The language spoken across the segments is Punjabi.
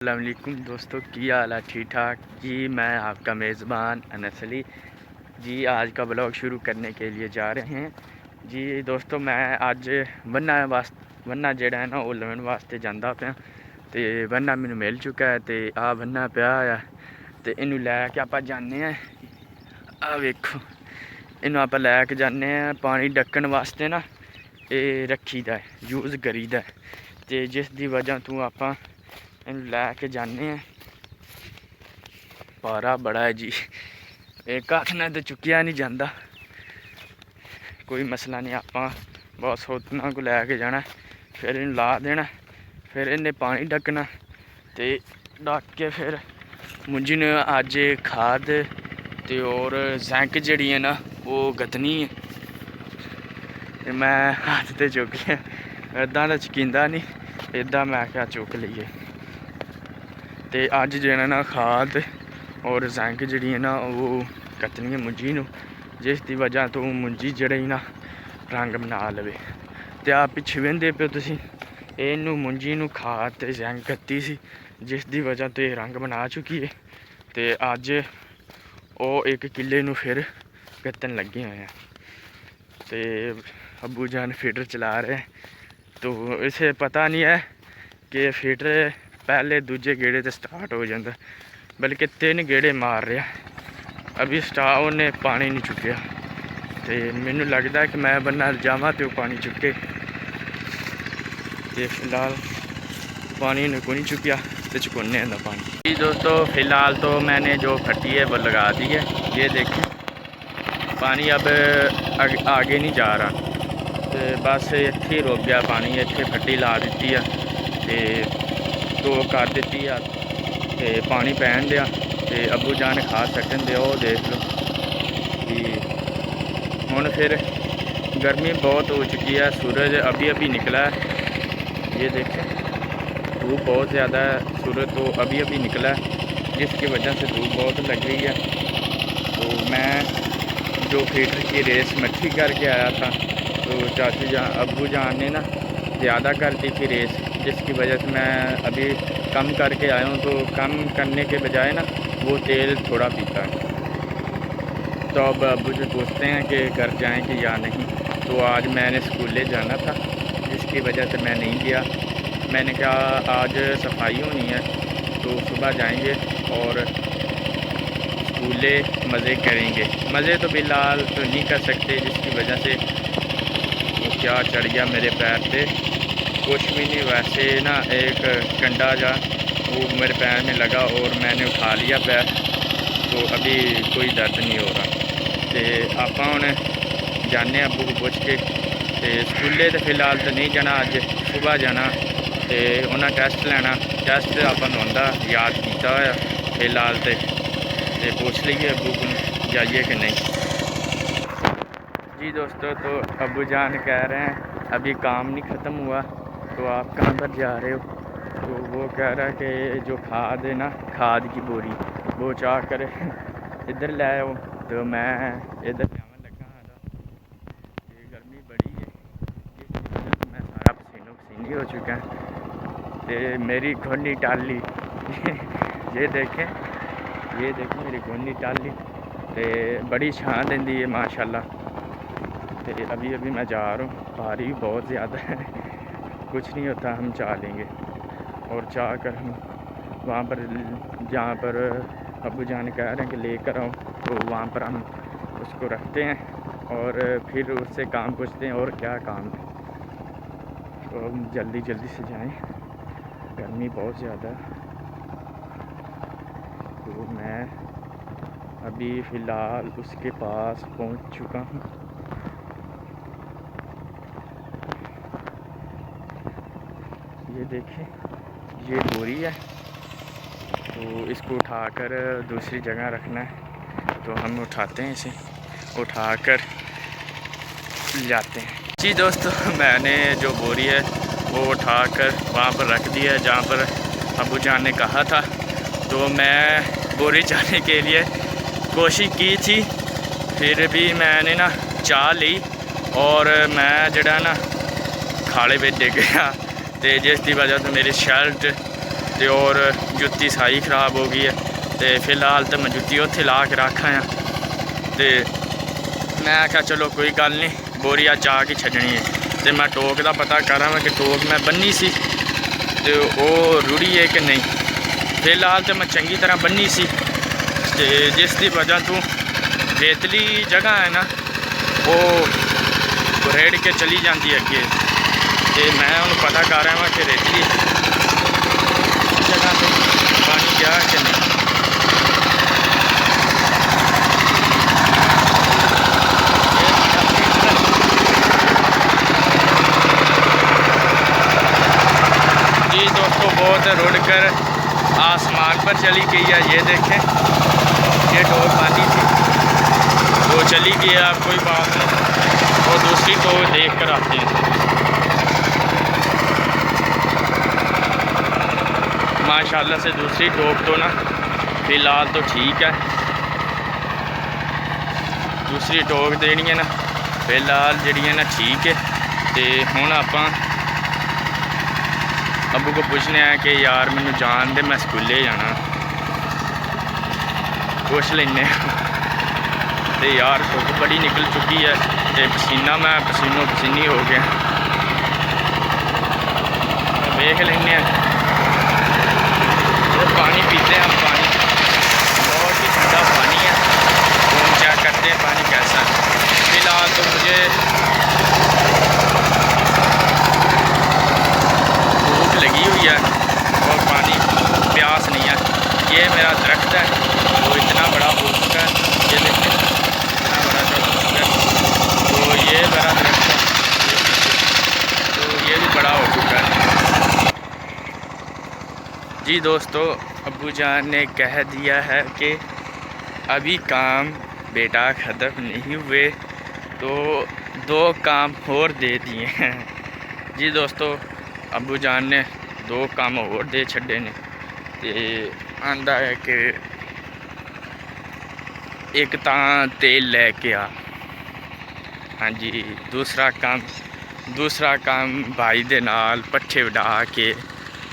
السلام علیکم دوستو، کی حال ہے؟ ٹھیک ٹھاک جی۔ میں آپ کا میزبان انس علی جی آج کا بلاگ شروع کرنے کے لیے جا رہے ہیں جی دوستو۔ میں اج بننا جڑا ہے نا وہ لون واسطے جانا پیا تے بننا مینوں مل چکا ہے تے بننا پیا ہے تے اینو لے کے آپ جانے ہیں۔ ویکھو اینو آپ لے کے جانے ہیں پانی ڈکن واسطے نا، یہ رکھی دا ہے، یوز کری دا ہے تے جس دی وجہ تو آپ لے کے جانے ہیں۔ پارا بڑا ہے جی، ایک ہاتھ نہ تو چکیا نہیں جاتا، کوئی مسئلہ نہیں۔ آپ بہت سوتنا کو لے کے جانا، پھر انہوں لا دینا، پھر انہیں پانی ڈکنا تے ڈک کے پھر مجھے نے اج کھاد تے اور زنک جڑی ہے نا وہ گتنی ہے۔ میں ہاتھ تے چک لیا، ادا تو چکیندا نہیں، ادا میں کیا چک لیے تے اج جڑا نا کھاد اور زنک جڑی ہے نا وہ کتنی ہے منجی نو، جس دی وجہ تو منجی جڑی نا رنگ بنا لوے تے آپ پیچھے وہندے پے تسی اینو منجی نو کھاد تے زنک کتی سی، جس دی وجہ تو یہ رنگ بنا چکی ہے تے اج او ایک کلے نو پھر گتن لگے ہوئے ہیں تے ابو جان فیڈر چلا رہے ہیں۔ تو اسے پتہ نہیں ہے کہ فیڈر پہلے دوجے گیڑے تے سٹارٹ ہو جاتا، بلکہ 3 گیڑے مار رہا، ابھی سٹارٹ نے پانی نہیں چکیا تے مینوں لگتا ہے کہ میں بننا جاواں تے پانی چکے تے فی الحال پانی نے کو نہیں چکیا تے چکونے دا پانی جی دوستو۔ فی الحال تو میں نے جو پھٹی ہے وہ لگا دی ہے، یہ دیکھیں پانی اب آگے نہیں جا رہا تے بس اتھے ہی رک گیا پانی، اتھے پھٹی لا دیتی ہے تے تو کر دیتی ہے تے پانی پہن دیا تے ابو جان کھا سکن دے، وہ دیکھ لو کہ ہن پھر گرمی بہت ہو چکی ہے، سورج ابھی نکلا ہے، یہ دیکھیں دھوپ بہت زیادہ ہے، سورج تو ابھی نکلا ہے جس کی وجہ سے دھوپ بہت لگ رہی ہے۔ تو میں جو فیڈر کی ریس مٹھی کر کے آیا تھا تو چاچو جان ابو جان نے نا زیادہ کر دی تھی ریس، جس کی وجہ سے میں ابھی کم کر کے آیا ہوں، تو کم کرنے کے بجائے نا وہ تیل تھوڑا پیتا ہے۔ تو اب ابو سے پوچھتے ہیں کہ گھر جائیں کہ یا نہیں، تو آج میں نے اسکولے جانا تھا جس کی وجہ سے میں نہیں گیا۔ میں نے کہا آج صفائی ہونی ہے تو صبح جائیں گے اور اسکولے مزے کریں گے۔ مزے تو فی الحال تو نہیں کر سکتے جس کی وجہ سے وہ کیا چڑھ گیا میرے پیر پہ، کچھ بھی نہیں، ویسے نا ایک کنڈا جا وہ میرے پیر میں لگا اور میں نے اٹھا لیا پیر، تو ابھی کوئی درد نہیں ہو رہا تے آپ ہن جانے ابو کو پوچھ کے تے اسکولے تو فی الحال تو نہیں جانا، اج صبح جانا تے انہاں ٹیسٹ لینا، ٹیسٹ آپ آتا یاد کیتا ہوا فی الحال تے پوچھ لیے ابو کو جائیے کہ نہیں جی دوستو۔ تو ابو جان کہہ رہے ہیں ابھی کام نہیں ختم ہوا، تو آپ کہاں پر جا رہے ہو؟ تو وہ کہہ رہا ہے کہ جو کھاد ہے نا، کھاد کی بوری وہ چاہ کر ادھر لے آؤ، تو میں ادھر جاون لگا ہاں، یہ گرمی بڑی ہے جس کی وجہ سے میں سارا پسینو پسینی ہو چکا ہے تے میری گھونی ٹالی یہ دیکھیں میری گھونی ٹالی تے بڑی چھان دیندی ہے ماشاءاللہ تے ابھی میں جا رہا ہوں، بھاری بہت زیادہ ہے، کچھ نہیں ہوتا، ہم چاہ لیں گے اور چاہ کر ہم وہاں پر جہاں پر ابو جان کہہ رہے ہیں کہ لے کر آؤں، تو وہاں پر ہم اس کو رکھتے ہیں اور پھر اس سے کام پوچھتے ہیں اور کیا کام ہے، تو ہم جلدی سے جائیں، گرمی بہت زیادہ ہے۔ تو میں ابھی فی الحال اس کے پاس پہنچ چکا ہوں، یہ دیکھیں یہ بوری ہے، تو اس کو اٹھا کر دوسری جگہ رکھنا ہے، تو ہم اٹھاتے ہیں، اسے اٹھا کر جاتے ہیں جی دوستو۔ میں نے جو بوری ہے وہ اٹھا کر وہاں پر رکھ دیا ہے جہاں پر ابو جان نے کہا تھا، تو میں بوری جانے کے لیے کوشش کی تھی، پھر بھی میں نے نا چاہ لی اور میں جڑا نا کھاڑے پہ ڈگ گیا تے جس کی وجہ سے میری شرٹ ਤੇ ਔਰ ਜੁੱਤੀ ਸਾਰੀ ਖਰਾਬ ਹੋ ਗਈ ਹੈ ਤੇ ਫਿਲਹਾਲ ਤਾਂ ਮੈਂ ਜੁੱਤੀ ਉੱਥੇ ਲਾ ਕੇ ਰੱਖ ਆਇਆ ਤੇ ਮੈਂ ਆਖਿਆ ਚਲੋ ਕੋਈ ਗੱਲ ਨਹੀਂ ਬੋਰੀ ਅੱਜ ਆ ਕੇ ਛੱਡਣੀ ਹੈ ਤੇ ਮੈਂ ਟੋਕ ਦਾ ਪਤਾ ਕਰਾਂ ਕਿ ਟੋਕ ਮੈਂ ਬੰਨੀ ਸੀ ਤੇ ਉਹ ਰੁੜੀ ਹੈ ਕਿ ਨਹੀਂ। ਫਿਲਹਾਲ ਤਾਂ ਮੈਂ ਚੰਗੀ ਤਰ੍ਹਾਂ ਬੰਨੀ ਸੀ ਤੇ ਜਿਸ ਦੀ ਵਜ੍ਹਾ ਤੋਂ ਰੇਤਲੀ ਜਗ੍ਹਾ ਹੈ ਨਾ ਉਹ ਰੇੜ ਕੇ ਚਲੀ ਜਾਂਦੀ ਅੱਗੇ ਤੇ ਮੈਂ ਉਹਨੂੰ ਪਤਾ ਕਰ ਰਿਹਾ ਹਾਂ ਕਿ ਰੇਤਲੀ ਜਗ੍ਹਾ 'ਤੇ ਪਾਣੀ ਗਿਆ ਕਿ ਨਹੀਂ। जी दोस्तों बहुत रुड़ कर आसमान पर चली गई है। ये देखें ये टोक बांधी थी वो चली गई है, अब कोई बात नहीं और दूसरी टोक देख कर आते हैं। माशाल्लाह से दूसरी टोक तो ना फिलहाल तो ठीक है, दूसरी टोक देनी है ना फिलहाल जी है ना ठीक है। तो हुण आपां अबू को पूछने हैं कि यार मैनू जान दे मैं स्कूले जाना, पूछ लेने तो यार धुप्प बड़ी निकल चुकी है तो पसीना मैं पसीनो पसीनी हो गया। देख लेंगे पानी पीते हैं हम, पानी बहुत ही ठंडा पानी है, फोन चेक करते हैं पानी कैसा है। फिलहाल तो मुझे लगी हुई है और पानी प्यास नहीं है। ये मेरा दरख्त है वो इतना बड़ा हो चुका है, ये देखिए इतना बड़ा हो चुका है। तो ये मेरा दरख्त है तो ये भी बड़ा हो चुका है। जी दोस्तों अब्बू जान ने कह दिया है कि अभी काम बेटा ख़त्म नहीं हुए तो 2 काम और दे दिए हैं। जी दोस्तों अबू जान ने 2 काम और दे छड़े ने ते आंदा है कि एक तां तेल लेके आ, हाँ जी दूसरा काम भाई दे नाल पट्ठे वडा के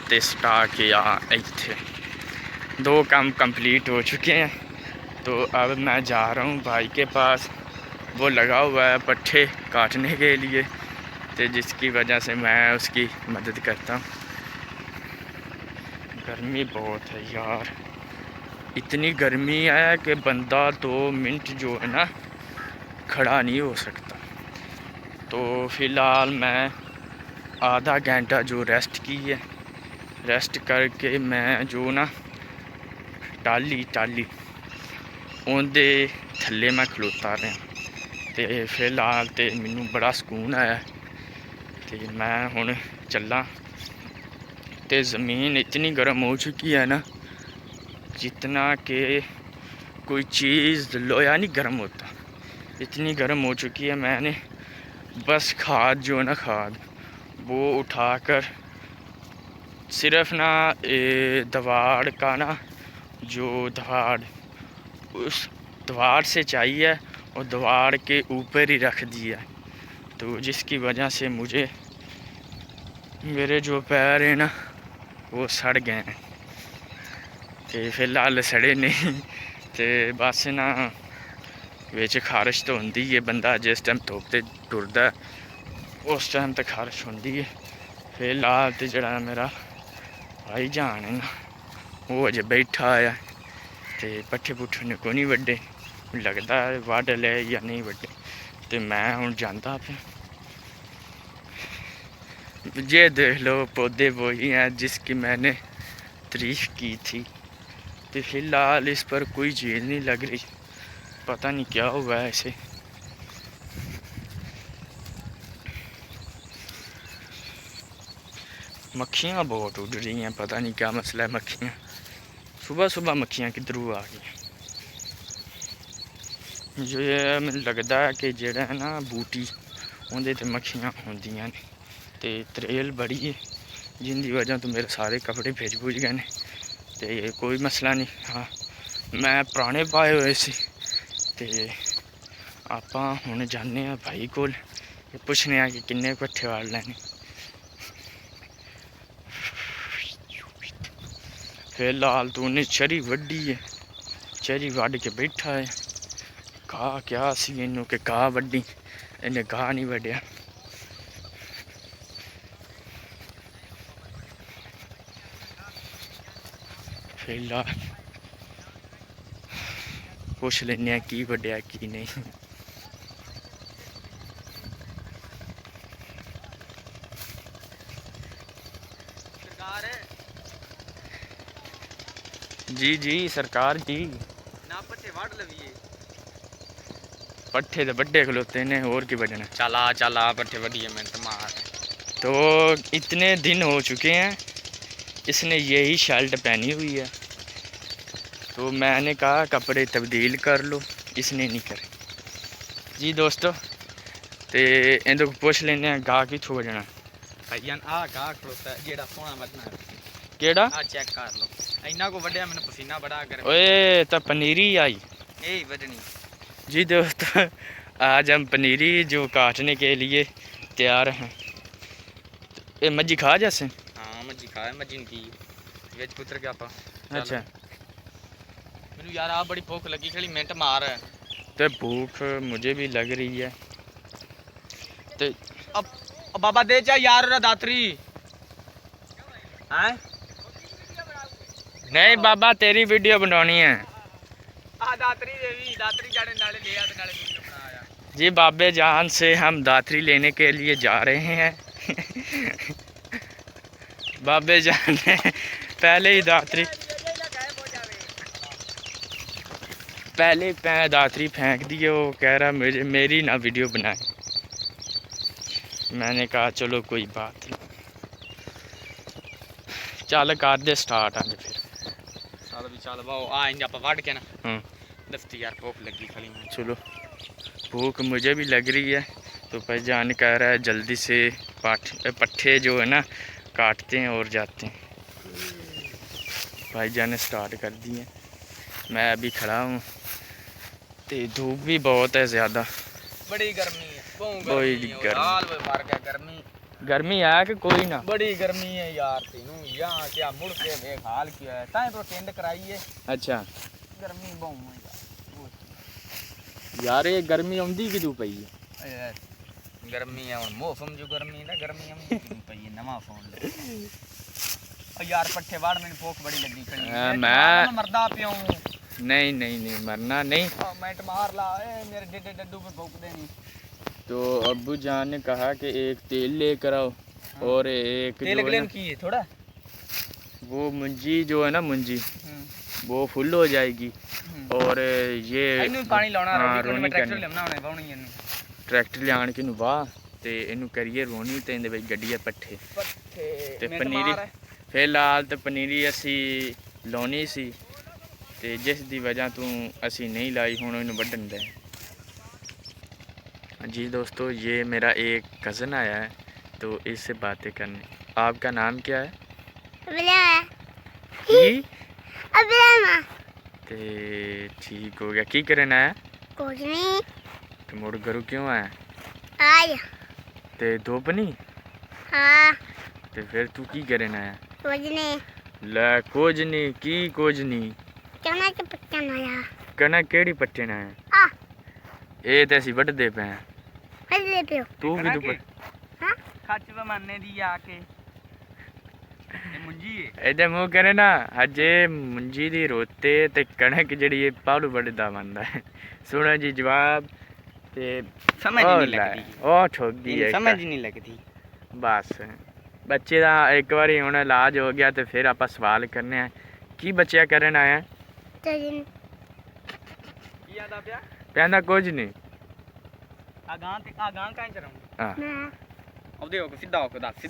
ते सटा के आ। इत्थे 2 काम कंप्लीट हो चुके हैं तो अब मैं जा रहा हूँ भाई के पास, वो लगा हुआ है पट्ठे काटने के लिए तो जिसकी वजह से मैं उसकी मदद करता हूँ। गर्मी बहुत है यार, इतनी गर्मी है कि बंदा 2 मिनट जो है ना खड़ा नहीं हो सकता। तो फ़िलहाल मैं आधा घंटा जो रेस्ट की है, रेस्ट करके मैं जो ना टाली उनके थल्ले मैं खलोता रहा तो फिलहाल तो मैनू बड़ा सुकून आया तो मैं हुण चला। तो ज़मीन इतनी गर्म हो चुकी है ना जितना कि कोई चीज़ लोया नहीं गर्म होता, इतनी गर्म हो चुकी है। मैंने बस खाद जो ना खाद वो उठाकर सिर्फ ना दवाड़ का ना जो दवाड़ उस दवाड़ से चाहिए और दवाड़ के ऊपर ही रख दिया तो जिसकी वजह से मुझे मेरे जो पैर हैं ना वो सड़ गए हैं। तो फिलहाल सड़े नहीं तो बस ना विच खारिश तो होंदी है, बंदा जिस टाइम धुप्प ते टुरदा उस टाइम तो खारिश होंदी है। फिलहाल तो जड़ा मेरा भाई जान है ना वो अजे बैठा है तो पट्ठे पुट्ठे ने को नहीं वड्डे, लगता है वड्ड ले या नहीं वड्डे तो मैं हुण जांदा पे। ये देख लो पौधे वही हैं जिसकी मैंने तारीफ की थी। तो फिलहाल इस पर कोई चीज़ नहीं लग रही, पता नहीं क्या हुआ है इसे। मक्खियाँ बहुत उड़ रही हैं, पता नहीं क्या मसला है। मक्खियाँ सुबह सुबह मक्खियाँ किधरों आ गई। मुझे लगता है कि जेड़ा है ना बूटी उनदे ते मक्खियाँ होंदियां ने ते त्रेल बड़ी है जिंदी वजह तो मेरे सारे कपड़े भिज भुज गए ने ते कोई मसला नहीं। हाँ मैं पुराने पाए हुए सी ते आपां हुण जाने भाई कोल पुछने कि किन्ने पट्ठे वाल लैने। فی الحال تو انہیں چری وڈی ہے، چری وڈ کے بیٹھا ہے. گاہ کیا سی انہوں کہ گاہ وڈی، انہیں گاہ نہیں وڈیا. فی الحال پوچھ لینے ہیں کی وڈیا کی نہیں. جی جی سرکار جی. پٹھے تو بڑے کھلوتے نے، اور کی بجنا. چلا چلا پٹھے وڈی منٹ مار. تو اتنے دن ہو چکے ہیں اس نے یہی شرٹ پہنی ہوئی ہے، تو میں نے کہا کپڑے تبدیل کر لو، اس نے نہیں کرے. جی دوستو تے اندر پوچھ لینے ہیں گاہ کتوں بجنا. بھائیان آ گاہ کھڑوتا ہے جیڑا سونا بجنا ہے. کیڑا؟ آ چیک کر لو. اینا کو وڈیا میں پسینہ بڑا کر. اوئے تو پنیری آئی. یہی وجنی. جی دوستو آج ہم پنیری جو کاٹنے کے لیے تیار ہیں. یہ مجھی کھا جیسے؟ ہاں مجھی کھا ہے، مجھی کی ویچ پتر کے آپ. اچھا مینو یار آ بڑی بھوک لگی کھڑی منٹ مار. تو بھوک مجھے بھی لگ رہی ہے. تو بابا دے چا یار داتری. نہیں بابا تیری ویڈیو بنانی ہے. داتری دے داتری جانے نالے لے آ نالے ویڈیو بنا. جی بابے جان سے ہم داتری لینے کے لیے جا رہے ہیں. بابے جان نے پہلے ہی داتری پھینک دی. وہ کہہ رہا میری نہ ویڈیو بنائے. میں نے کہا چلو کوئی بات نہیں، چل کر دے سٹارٹ. آج پھر چل بھی چل باؤ آئیں آپ وڑ کے نا. ہاں دستی یار بھوک لگی کھڑی. چلو بھوک مجھے بھی لگ رہی ہے، تو بھائی جان کہہ رہا ہے جلدی سے پٹھے جو ہے نا کاٹتے ہیں اور جاتے ہیں. بھائی جان نے سٹارٹ کر دی ہے. میں ابھی کھڑا ہوں، تو دھوپ بھی بہت ہے زیادہ. بڑی گرمی ہے، بڑی گرمی. گرمی ہے کہ کوئی نہ. بڑی گرمی ہے یار. تینوں یہاں کیا مڑ کے دیکھ حال کیا ہے. تائیں تو ٹینڈ کرائیے. اچھا گرمی بہت ہے یار. یہ گرمی آدھی کدوں پئی ہے؟ گرمی ہے موسم جو گرمی ہے گرمی آدھی پئی ہے. نواں فون یار پٹھے واڑ میں بھوک بڑی لگی کھڑی. میں مردا پیوں. نہیں نہیں نہیں مرنا نہیں. منٹ مار لا میرے ڈڈے ڈڈو پہ بھوک دے نہیں. تو ابو جان نے کہا کہ ایک تیل لے کر آؤ اور ایک تیل گلین کی ہے تھوڑا. وہ منجی جو ہے نا منجی وہ فل ہو جائے گی. اور یہ پانی لاؤنا رونی ٹریکٹر لیا ٹریکٹر لیا کے واہ تو یہ کریے رونی تو اندر گڈیے پٹھے تے پنیری. فی الحال تو پنیری اسی لونی سی تے جس دی وجہ تو اسی نہیں لائی. ہوں انہوں وڈن دے. جی دوستو یہ میرا ایک کزن آیا ہے تو اس سے باتیں کرنے. آپ کا نام کیا ہے؟ تے ٹھیک ہو گیا. کی کرنا ہے؟ کچھ نہیں. تو مڑ گھروں کیوں آیا؟ آیا تے دھوپ نہیں؟ ہاں. تے پھر تو کی کرنا ہے؟ کچھ نہیں. لے کچھ نہیں کی کچھ نہیں. چنا کے پکا نایا. کنک کیڑی پٹے نہ ہے؟ اے تے اسی وڈ دے پے ہیں. دے پیو تو کی تو ہاں کچ بمانے دی آ کے منجی ہے. ایڈے منہ کرے نا ہجے منجی دی روتے تے کنک جڑی ہے پاڑو وڈدا بندا ہے. سنو جی جواب تے سمجھ نہیں لگتی. او ٹھوک دی ہے. سمجھ نہیں لگتی بس بچے دا ایک باری ہن علاج ہو گیا تے پھر آپ سوال کرنے ہیں. کی بچیا کرن آیا؟ پہندا کچھ نہیں.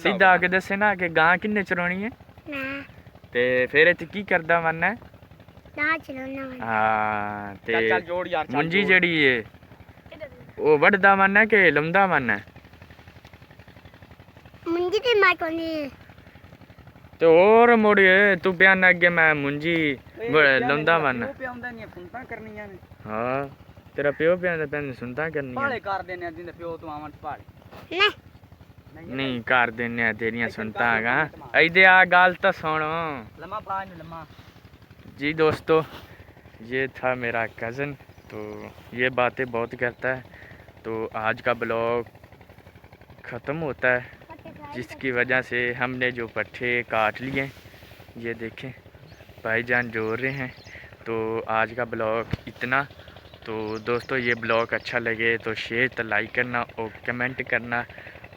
سیدھا آ کے دسے نا کہ گاں کنے چرونی ہے تے پھر اتنے کی کردا من ہے؟ ہاں تے منجی جڑی ہے وہ وڈدا من ہے کہ لمدا من ہے؟ منجی تے ماں کونی تو اور موڑے تو بیان اگے میں منجی لمدا من ہے. ہاں تیرا پیو پہ پہن سنتا کرنی پاڑے کر دینے دین پیو تو آون پاڑے. ਨਹੀਂ ਕਰ ਦਿੰਨੇ ਆ ਤੇਰੀਆਂ ਸੁਣਤਾ ਹੈਗਾ ਇਹਦੇ ਆ ਗੱਲ ਤਾਂ ਸੁਣੋ लम्मा पा इन लम्मा जी दोस्तों ये था मेरा कज़न तो ये बातें बहुत करता है तो आज का ब्लॉग ख़त्म होता है जिसकी वजह से हमने जो पट्ठे काट लिए ये देखें भाईजान जोड़ रहे हैं तो आज का ब्लॉग इतना तो दोस्तों ये ब्लॉग अच्छा लगे तो शेयर तो लाइक करना और कमेंट करना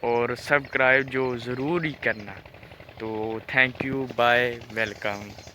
और सब्सक्राइब जो ज़रूर ही करना तो थैंक यू बाय वेलकम